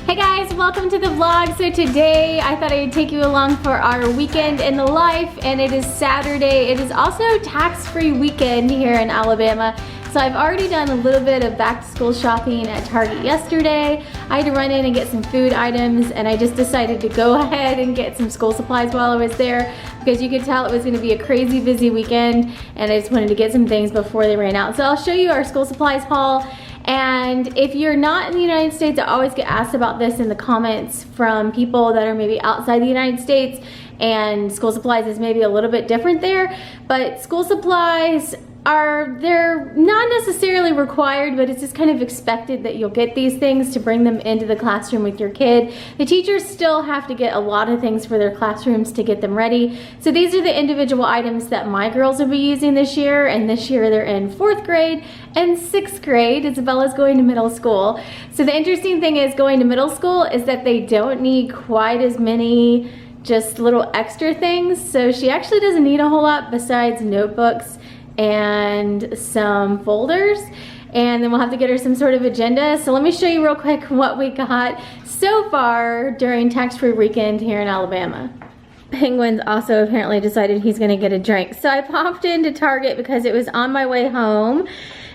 Hey guys, welcome to the vlog. So today I thought I'd take you along for our weekend in the life, and it is Saturday. It is also tax-free weekend here in Alabama. So I've already done a little bit of back to school shopping at Target yesterday. I had to run in and get some food items, and I just decided to go ahead and get some school supplies while I was there because you could tell it was gonna be a crazy busy weekend, and I just wanted to get some things before they ran out. So I'll show you our school supplies haul. And if you're not in the United States, I always get asked about this in the comments from people that are maybe outside the United States, and school supplies is maybe a little bit different there. But school supplies they're not necessarily required, but it's just kind of expected that you'll get these things to bring them into the classroom with your kid. The teachers still have to get a lot of things for their classrooms to get them ready. So these are the individual items that my girls will be using this year, and this year they're in 4th grade and 6th grade. Isabella's going to middle school. So the interesting thing is going to middle school is that they don't need quite as many just little extra things. So she actually doesn't need a whole lot besides notebooks and some folders, and then we'll have to get her some sort of agenda. So let me show you real quick what we got so far during tax-free weekend here in Alabama. Penguin's also apparently decided he's gonna get a drink. So I popped into Target because it was on my way home,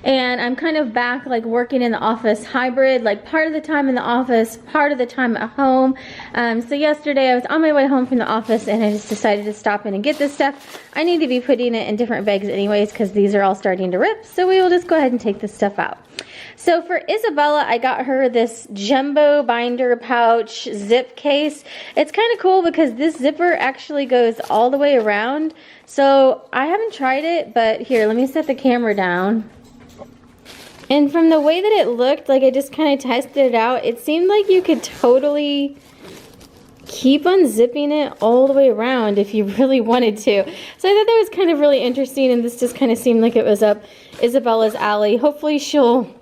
and I'm kind of back like working in the office hybrid, like part of the time in the office, part of the time at home. So yesterday I was on my way home from the office, and I just decided to stop in and get this stuff. I need to be putting it in different bags anyways because these are all starting to rip, so we will just go ahead and take this stuff out. So for Isabella, I got her this jumbo binder pouch zip case. It's kind of cool because this zipper actually goes all the way around. So I haven't tried it, but here, let me set the camera down. And from the way that it looked, like I just kind of tested it out, it seemed like you could totally keep unzipping it all the way around if you really wanted to. So I thought that was kind of really interesting, and this just kind of seemed like it was up Isabella's alley. Hopefully she'll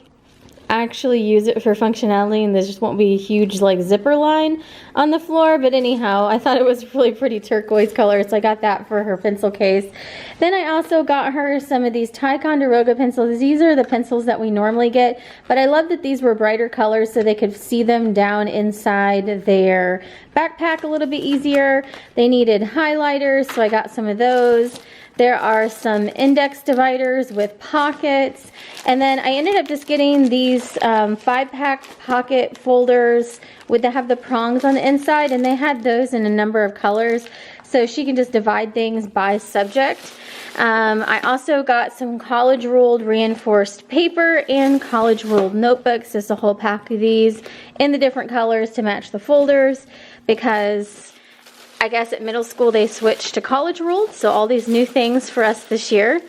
actually use it for functionality and there just won't be a huge like zipper line on the floor. But anyhow, I thought it was really pretty turquoise color, so I got that for her pencil case. Then I also got her some of these Ticonderoga pencils. These are the pencils that we normally get, but I love that these were brighter colors so they could see them down inside their backpack a little bit easier. They needed highlighters, so I got some of those. There are some index dividers with pockets. And then I ended up just getting these 5-pack pocket folders that have the prongs on the inside, and they had those in a number of colors, so she can just divide things by subject. I also got some college ruled reinforced paper and college ruled notebooks. There's a whole pack of these in the different colors to match the folders, because I guess at middle school they switched to college ruled, so all these new things for us this year.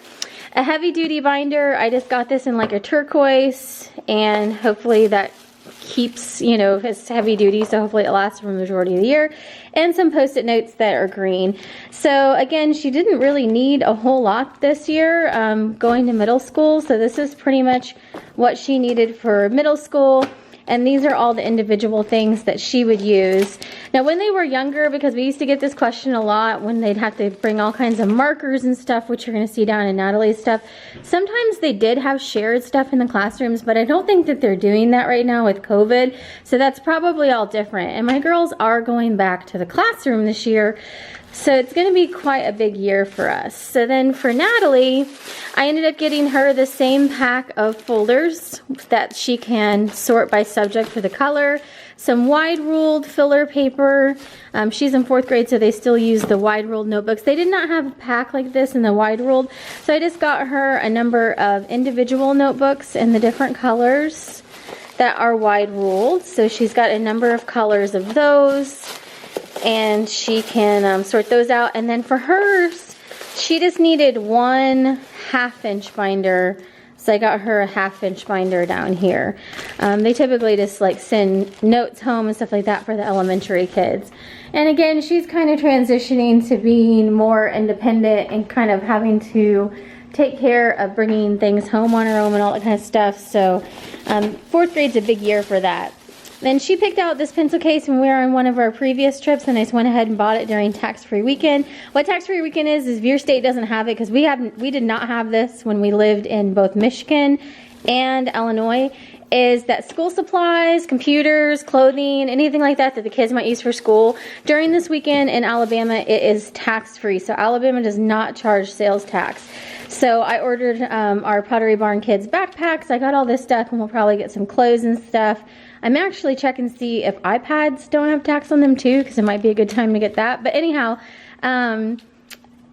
A heavy duty binder, I just got this in like a turquoise, and hopefully that keeps, you know, it's heavy duty, so hopefully it lasts for the majority of the year. And some post-it notes that are green. So again, she didn't really need a whole lot this year going to middle school, so this is pretty much what she needed for middle school. And these are all the individual things that she would use. Now when they were younger, because we used to get this question a lot when they'd have to bring all kinds of markers and stuff, which you're going to see down in Natalie's stuff, sometimes they did have shared stuff in the classrooms, but I don't think that they're doing that right now with COVID. So that's probably all different. And my girls are going back to the classroom this year, so it's going to be quite a big year for us. So then for Natalie, I ended up getting her the same pack of folders that she can sort by subject for the color. Some wide ruled filler paper. She's in 4th grade, so they still use the wide ruled notebooks. They did not have a pack like this in the wide ruled, so I just got her a number of individual notebooks in the different colors that are wide ruled. So she's got a number of colors of those, and she can sort those out. And then for hers, she just needed one 1/2-inch binder, so I got her a 1/2-inch binder down here. They typically just like send notes home and stuff like that for the elementary kids. And again, she's kind of transitioning to being more independent and kind of having to take care of bringing things home on her own and all that kind of stuff. So 4th grade's a big year for that. Then she picked out this pencil case when we were on one of our previous trips, and I just went ahead and bought it during tax-free weekend. What tax-free weekend is your state doesn't have it, because we did not have this when we lived in both Michigan and Illinois. is that school supplies, computers, clothing, anything like that that the kids might use for school, during this weekend in Alabama, it is tax-free. So Alabama does not charge sales tax. So I ordered our Pottery Barn kids backpacks. I got all this stuff, and we'll probably get some clothes and stuff. I'm actually checking to see if iPads don't have tax on them too, because it might be a good time to get that. But anyhow,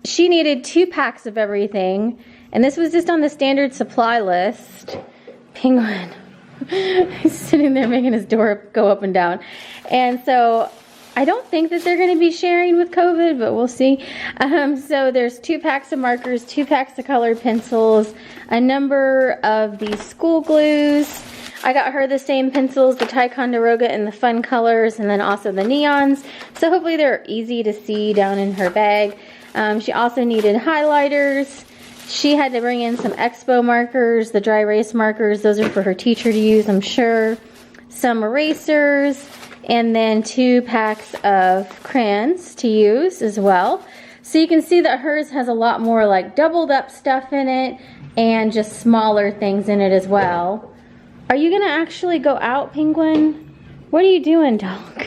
she needed 2 packs of everything, and this was just on the standard supply list. Penguin. He's sitting there making his door go up and down. And so I don't think that they're going to be sharing with COVID, but we'll see. So there's 2 packs of markers, 2 packs of colored pencils, a number of these school glues. I got her the same pencils, the Ticonderoga and the fun colors, and then also the neons. So hopefully they're easy to see down in her bag. She also needed highlighters. She had to bring in some Expo markers, the dry erase markers. Those are for her teacher to use, I'm sure. Some erasers, and then 2 packs of crayons to use as well. So you can see that hers has a lot more like doubled up stuff in it and just smaller things in it as well. Are you gonna actually go out, Penguin? What are you doing, dog?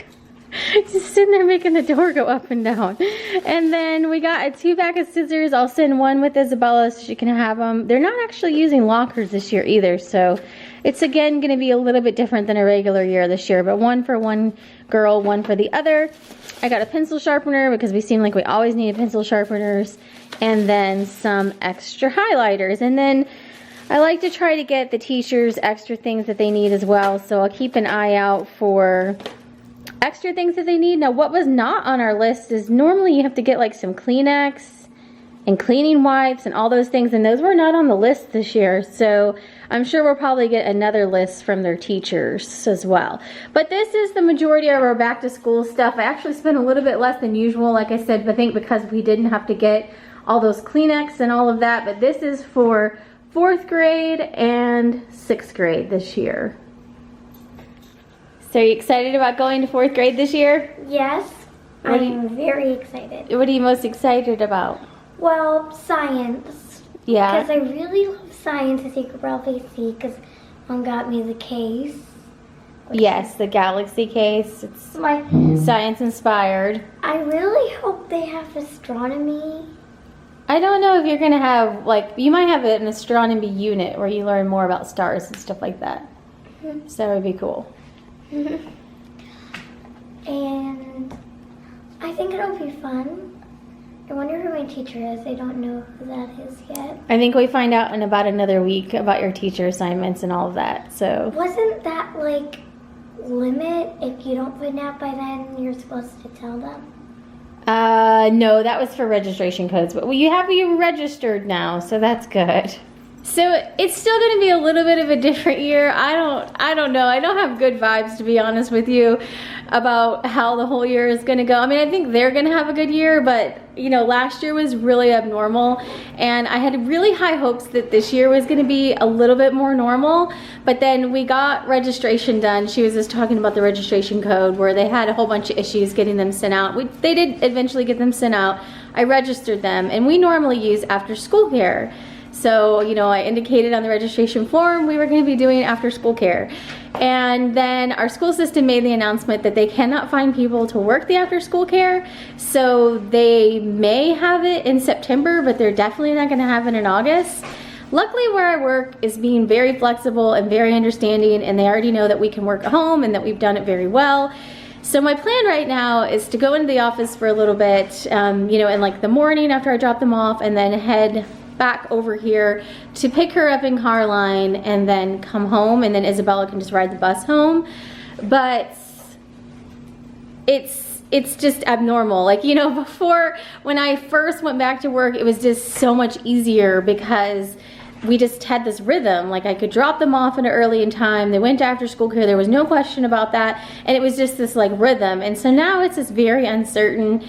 Just sitting there making the door go up and down. And then we got a 2 pack of scissors. I'll send one with Isabella so she can have them. They're not actually using lockers this year either, so it's again going to be a little bit different than a regular year this year, but one for one girl, one for the other. I got a pencil sharpener because we seem like we always need pencil sharpeners, and then some extra highlighters. And then I like to try to get the teachers extra things that they need as well, so I'll keep an eye out for extra things that they need. Now, what was not on our list is normally you have to get like some Kleenex and cleaning wipes and all those things, and those were not on the list this year. So I'm sure we'll probably get another list from their teachers as well. But this is the majority of our back to school stuff. I actually spent a little bit less than usual, like I said, I think because we didn't have to get all those Kleenex and all of that. But this is for 4th grade and 6th grade this year. So are you excited about going to 4th grade this year? Yes, I'm very excited. What are you most excited about? Well, science. Yeah. Because I really love science. I take LVC because Mom got me the case. Yes, the Galaxy case. It's my science inspired. I really hope they have astronomy. I don't know if you're going to have, like, you might have an astronomy unit where you learn more about stars and stuff like that. Mm-hmm. So that would be cool. And I think it'll be fun. I wonder who my teacher is. I don't know who that is yet. I think we find out in about another week about your teacher assignments and all of that. So wasn't that like limit? If you don't find out by then, you're supposed to tell them? No, that was for registration codes. But you have you registered now, so that's good. So it's still going to be a little bit of a different year. I don't know. I don't have good vibes, to be honest with you, about how the whole year is going to go. I mean, I think they're going to have a good year, but you know, last year was really abnormal, and I had really high hopes that this year was going to be a little bit more normal. But then we got registration done. She was just talking about the registration code where they had a whole bunch of issues getting them sent out. They did eventually get them sent out. I registered them, and we normally use after school care. So, you know, I indicated on the registration form we were going to be doing after school care. And then our school system made the announcement that they cannot find people to work the after school care. So they may have it in September, but they're definitely not going to have it in August. Luckily, where I work is being very flexible and very understanding, and they already know that we can work at home and that we've done it very well. So my plan right now is to go into the office for a little bit, you know, in like the morning after I drop them off, and then head back over here to pick her up in Carline and then come home, and then Isabella can just ride the bus home. But it's just abnormal. Like, you know, before, when I first went back to work, it was just so much easier because we just had this rhythm. Like, I could drop them off at an early in time. They went to after school care. There was no question about that. And it was just this like rhythm. And so now it's just very uncertain.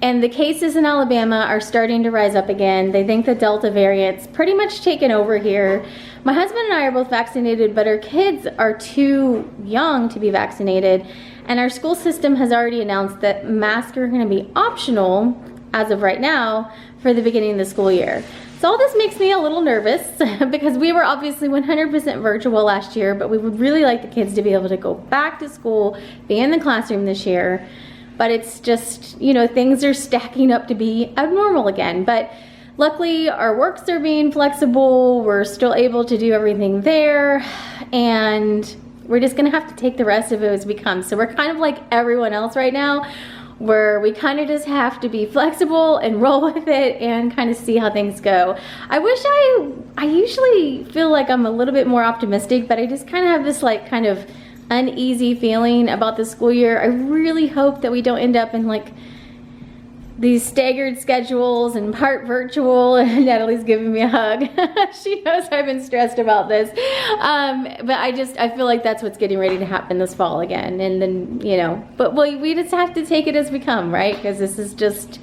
And the cases in Alabama are starting to rise up again. They think the Delta variant's pretty much taken over here. My husband and I are both vaccinated, but our kids are too young to be vaccinated. And our school system has already announced that masks are going to be optional as of right now for the beginning of the school year. So all this makes me a little nervous because we were obviously 100% virtual last year, but we would really like the kids to be able to go back to school, be in the classroom this year. But it's just, you know, things are stacking up to be abnormal again. But luckily our works are being flexible. We're still able to do everything there. And we're just gonna have to take the rest of it as we come. So we're kind of like everyone else right now, where we kind of just have to be flexible and roll with it and kind of see how things go. I usually feel like I'm a little bit more optimistic, but I just kind of have this like kind of uneasy feeling about the school year. I really hope that we don't end up in like these staggered schedules and part virtual. And Natalie's giving me a hug. She knows I've been stressed about this. But I feel like that's what's getting ready to happen this fall again. And then, you know, but we just have to take it as we come, right? Because this is just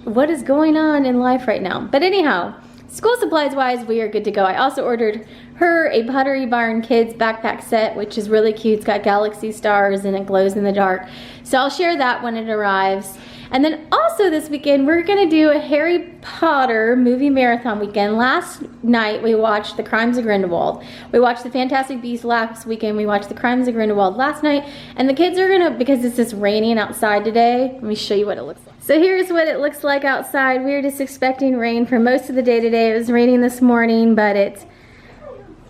what is going on in life right now. But anyhow, school supplies wise, we are good to go. I also ordered her a Pottery Barn Kids backpack set, which is really cute. It's got galaxy stars and it glows in the dark. So I'll share that when it arrives. And then also this weekend, we're gonna do a Harry Potter movie marathon weekend. Last night, we watched The Crimes of Grindelwald. We watched The Fantastic Beasts last weekend. We watched The Crimes of Grindelwald last night. And the kids are gonna, because it's just raining outside today, let me show you what it looks like. So here's what it looks like outside. We were just expecting rain for most of the day today. It was raining this morning, but it's,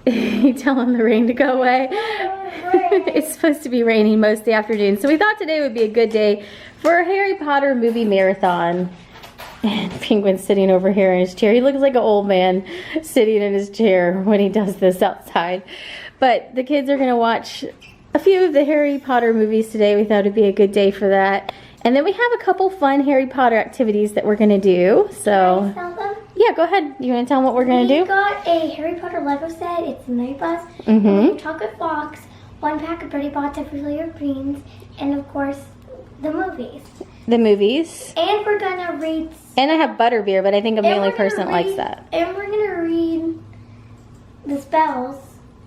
you tell them the rain to go away. It's supposed to be raining most of the afternoon. So we thought today would be a good day for a Harry Potter movie marathon. And Penguin's sitting over here in his chair. He looks like an old man sitting in his chair when he does this outside. But the kids are gonna watch a few of the Harry Potter movies today. We thought it'd be a good day for that. And then we have a couple fun Harry Potter activities that we're gonna do. So Can I tell them? yeah, go ahead. You wanna tell them what we're gonna do? We got a Harry Potter Lego set. It's a night bus. Mm-hmm. A chocolate box, 1 pack of Birdie Bots to fill your greens, and of course, the movies. The movies. And we're gonna read. And I have butterbeer, but I think I'm the only person that likes that. And we're gonna read the spells.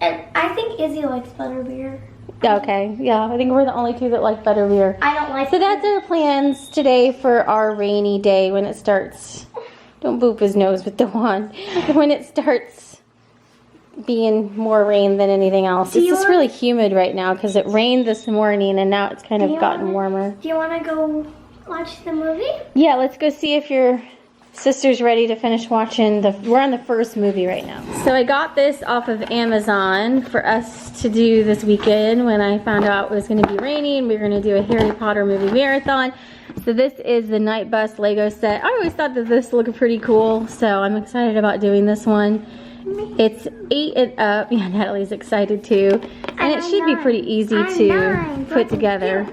And I think Izzy likes butterbeer. Okay, yeah, I think we're the only two that like butterbeer. I don't like. So that's our plans today for our rainy day when it starts. Don't boop his nose with the wand. When it starts being more rain than anything else. It's just really humid right now because it rained this morning and now it's kind of gotten warmer. Do you want to go watch the movie? Yeah, let's go see if your sister's ready to finish watching we're on the first movie right now. So I got this off of Amazon for us to do this weekend when I found out it was going to be raining. We were going to do a Harry Potter movie marathon. So this is the Night Bus Lego set. I always thought that this looked pretty cool, so I'm excited about doing this one. It's 8 and up. Yeah, Natalie's excited too. And it should be pretty easy to put together.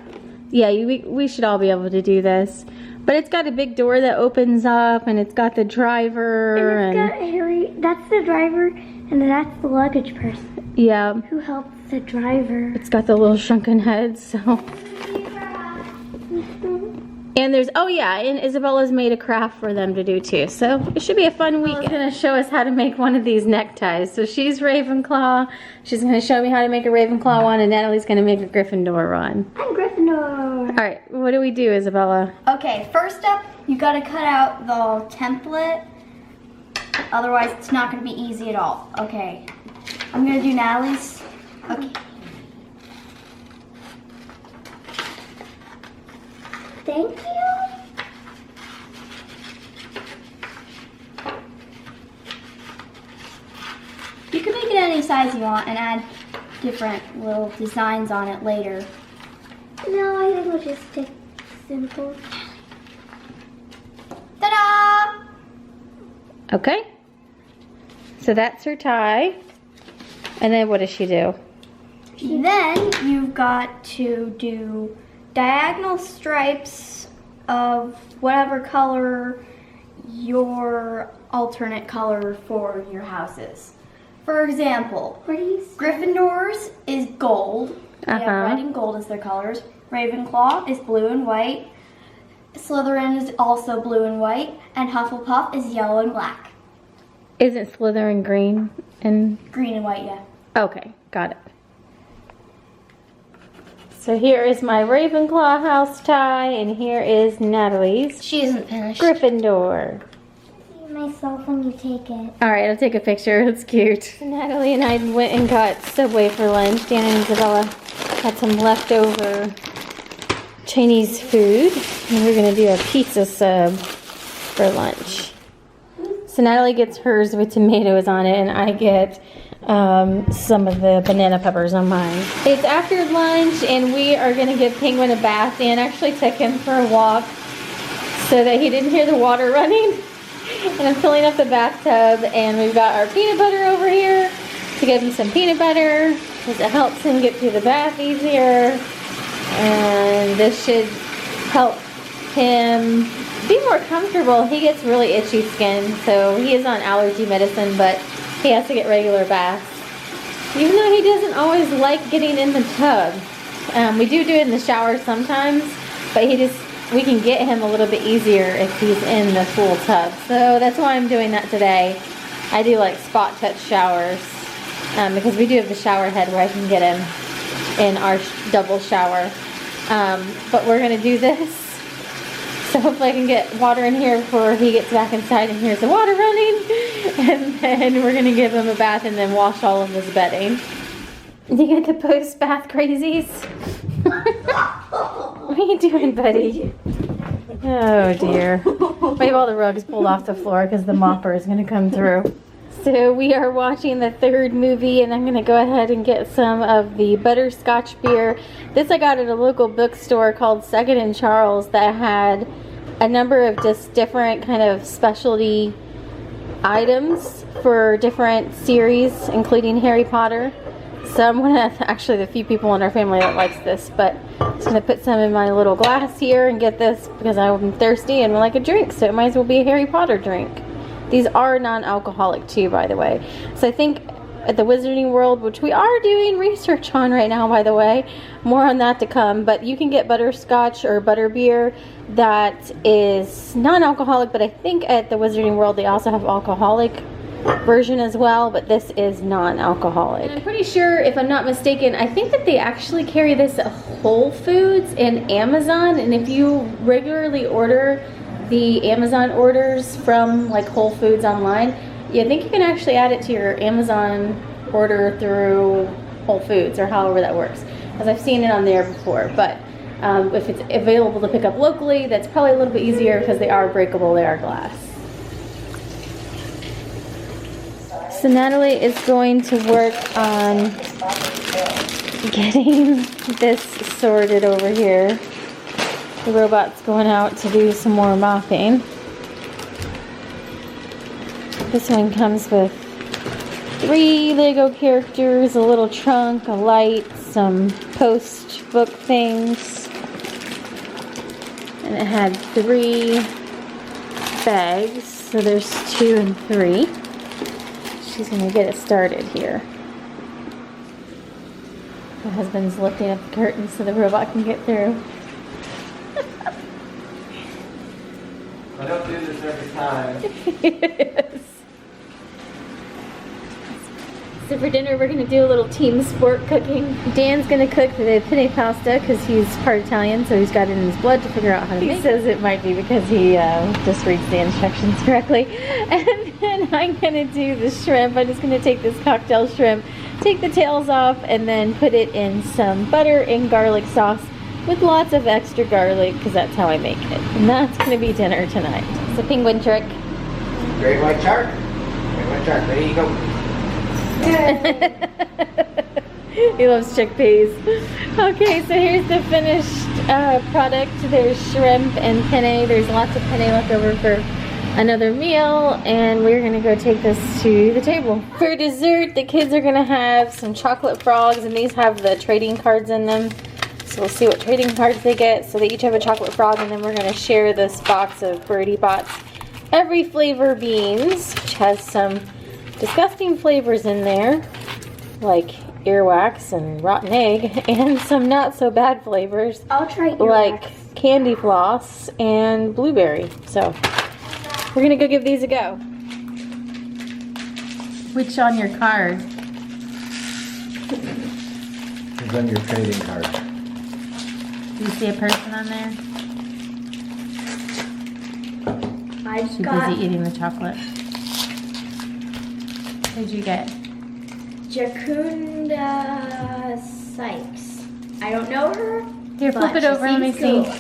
Yeah, we should all be able to do this. But it's got a big door that opens up, and it's got the driver. And it's got Harry. That's the driver, and that's the luggage person. Yeah. Who helps the driver. It's got the little shrunken head, so. And there's, oh yeah, and Isabella's made a craft for them to do too. So it should be a fun week. She's gonna show us how to make one of these neckties. So she's Ravenclaw. She's gonna show me how to make a Ravenclaw one, and Natalie's gonna make a Gryffindor one. I'm Gryffindor. All right, what do we do, Isabella? Okay, first up, you gotta cut out the template. Otherwise, it's not gonna be easy at all. Okay, I'm gonna do Natalie's. Okay. Thank you. You can make it any size you want and add different little designs on it later. No, I think we'll just stick simple. Ta-da! Okay. So that's her tie. And then what does she do? Then you've got to do diagonal stripes of whatever color your alternate color for your house is. For example, Gryffindor's is gold. They have red and gold as their colors. Ravenclaw is blue and white. Slytherin is also blue and white. And Hufflepuff is yellow and black. Isn't Slytherin green and... Green and white, yeah. Okay, got it. So here is my Ravenclaw house tie, and here is Natalie's. She isn't finished. Gryffindor. myself when you take it. All right, I'll take a picture. It's cute. So Natalie and I went and got Subway for lunch. Dan and Isabella had some leftover Chinese food, and we're gonna do a pizza sub for lunch. So Natalie gets hers with tomatoes on it, and I get some of the banana peppers on mine. It's after lunch, and we are gonna give Penguin a bath. Dan actually took him for a walk so that he didn't hear the water running. And I'm filling up the bathtub, and we've got our peanut butter over here to give him some peanut butter because it helps him get through the bath easier. And this should help him be more comfortable. He gets really itchy skin, so he is on allergy medicine, but he has to get regular baths. Even though he doesn't always like getting in the tub. We do it in the shower sometimes, but we can get him a little bit easier if he's in the full tub. So that's why I'm doing that today. I do like spot touch showers because we do have the shower head where I can get him in our double shower. But we're gonna do this. So hopefully I can get water in here before he gets back inside and hears the water running. And then we're gonna give him a bath and then wash all of his bedding. You got the post-bath crazies? What are you doing, buddy? Oh dear. We have all the rugs pulled off the floor because the mopper is gonna come through. So we are watching the third movie, and I'm gonna go ahead and get some of the butterscotch beer. This I got at a local bookstore called Second and Charles that had a number of just different kind of specialty items for different series, including Harry Potter. So I'm one of actually the few people in our family that likes this, but I'm just gonna put some in my little glass here and get this because I'm thirsty and would like a drink, so it might as well be a Harry Potter drink. These are non-alcoholic too, by the way. So I think at the Wizarding World, which we are doing research on right now, by the way, more on that to come, but you can get butterscotch or butterbeer that is non-alcoholic, but I think at the Wizarding World they also have alcoholic version as well, but this is non-alcoholic. I'm pretty sure, if I'm not mistaken, I think that they actually carry this at Whole Foods and Amazon, and if you regularly order the Amazon orders from like Whole Foods online, I think you can actually add it to your Amazon order through Whole Foods or however that works, because I've seen it on there before. But if it's available to pick up locally, that's probably a little bit easier because they are breakable, they are glass. So Natalie is going to work on getting this sorted over here. The robot's going out to do some more mopping. This one comes with 3 Lego characters, a little trunk, a light, some post book things. And it had 3 bags, so there's 2 and 3. She's gonna get it started here. My husband's lifting up the curtain so the robot can get through. I don't do this every time. Yes. So for dinner, we're gonna do a little team sport cooking. Dan's gonna cook the penne pasta because he's part Italian, so he's got it in his blood to figure out how to make it. He says it might be because he just reads the instructions correctly. And then I'm gonna do the shrimp. I'm just gonna take this cocktail shrimp, take the tails off, and then put it in some butter and garlic sauce with lots of extra garlic because that's how I make it. And that's gonna be dinner tonight. It's a penguin trick. Great white shark. Great white shark. There you go. He loves chickpeas. Okay, so here's the finished product. There's shrimp and penne. There's lots of penne left over for another meal, and we're gonna go take this to the table. For dessert, the kids are gonna have some chocolate frogs, and these have the trading cards in them. So we'll see what trading cards they get. So they each have a chocolate frog, and then we're gonna share this box of Birdie Bots Every Flavor beans, which has some disgusting flavors in there, like earwax and rotten egg, and some not so bad flavors. I'll try earwax. Like candy floss and blueberry. So we're gonna go give these a go. Which on your card? It's on your trading card. Do you see a person on there? I I've She's got busy eating the chocolate. What did you get? Jacunda Sykes. I don't know her. Here, flip but it over, let me she see. seems cool.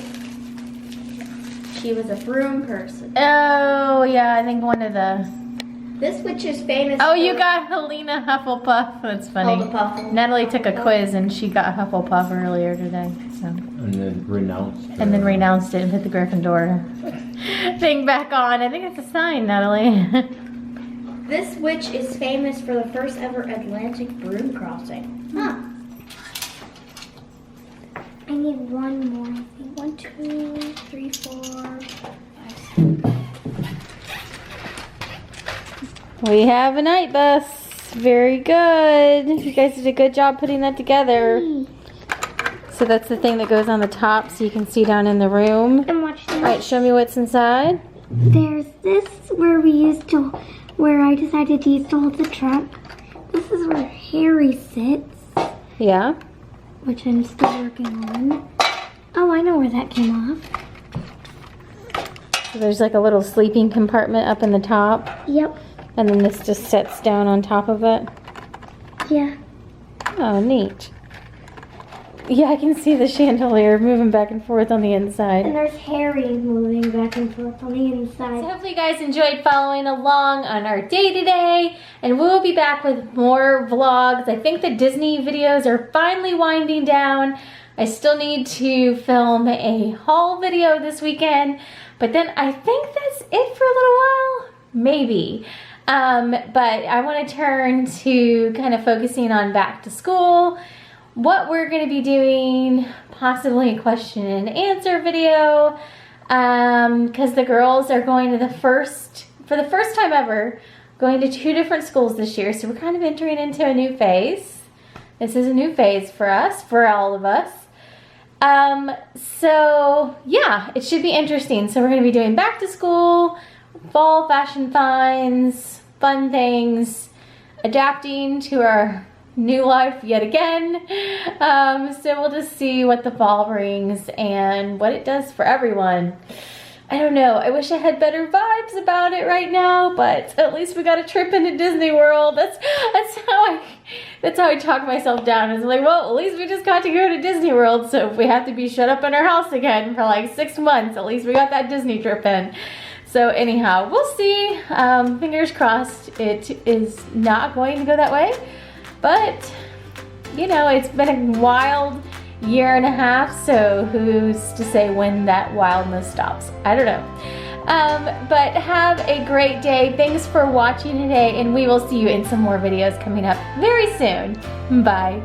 She was a broom person. Oh, yeah, I think one of the... This witch is famous Oh, for... you got Helena Hufflepuff. That's funny. Hufflepuff. Natalie took a quiz and she got Hufflepuff earlier today. So. And then renounced. And then renounced it and put the Gryffindor thing back on. I think it's a sign, Natalie. This witch is famous for the first ever Atlantic broom crossing. Huh. I need one more, I think. 1, 2, 3, 4, 5, 6. We have a night bus. Very good. You guys did a good job putting that together. So that's the thing that goes on the top so you can see down in the room. And watch this. All right, show me what's inside. There's this where I decided to use to hold the truck. This is where Harry sits, Yeah. which I'm still working on. Oh, I know where that came off. So there's like a little sleeping compartment up in the top. Yep. And then this just sets down on top of it. Yeah. Oh, neat. Yeah, I can see the chandelier moving back and forth on the inside. And there's Harry moving back and forth on the So inside. hopefully you guys enjoyed following along on our day today, and we'll be back with more vlogs. I think the Disney videos are finally winding down. I still need to film a haul video this weekend, but then I think that's it for a little while, maybe. But I want to turn to kind of focusing on back to school, what we're going to be doing, possibly a question and answer video, because the girls are going to for the first time ever, going to 2 different schools this year. So we're kind of entering into a new phase. This is a new phase for us, for all of us. So yeah, it should be interesting. So we're going to be doing back to school, fall fashion finds, fun things, adapting to our new life yet again. So we'll just see what the fall brings and what it does for everyone. I don't know. I wish I had better vibes about it right now, but at least we got a trip into Disney World. That's how I talk myself down. It's like, well, at least we just got to go to Disney World. So if we have to be shut up in our house again for like 6 months, at least we got that Disney trip in. So anyhow, we'll see. Fingers crossed it is not going to go that way. But, you know, it's been a wild year and a half, so who's to say when that wildness stops? I don't know. But have a great day. Thanks for watching today, and we will see you in some more videos coming up very soon. Bye.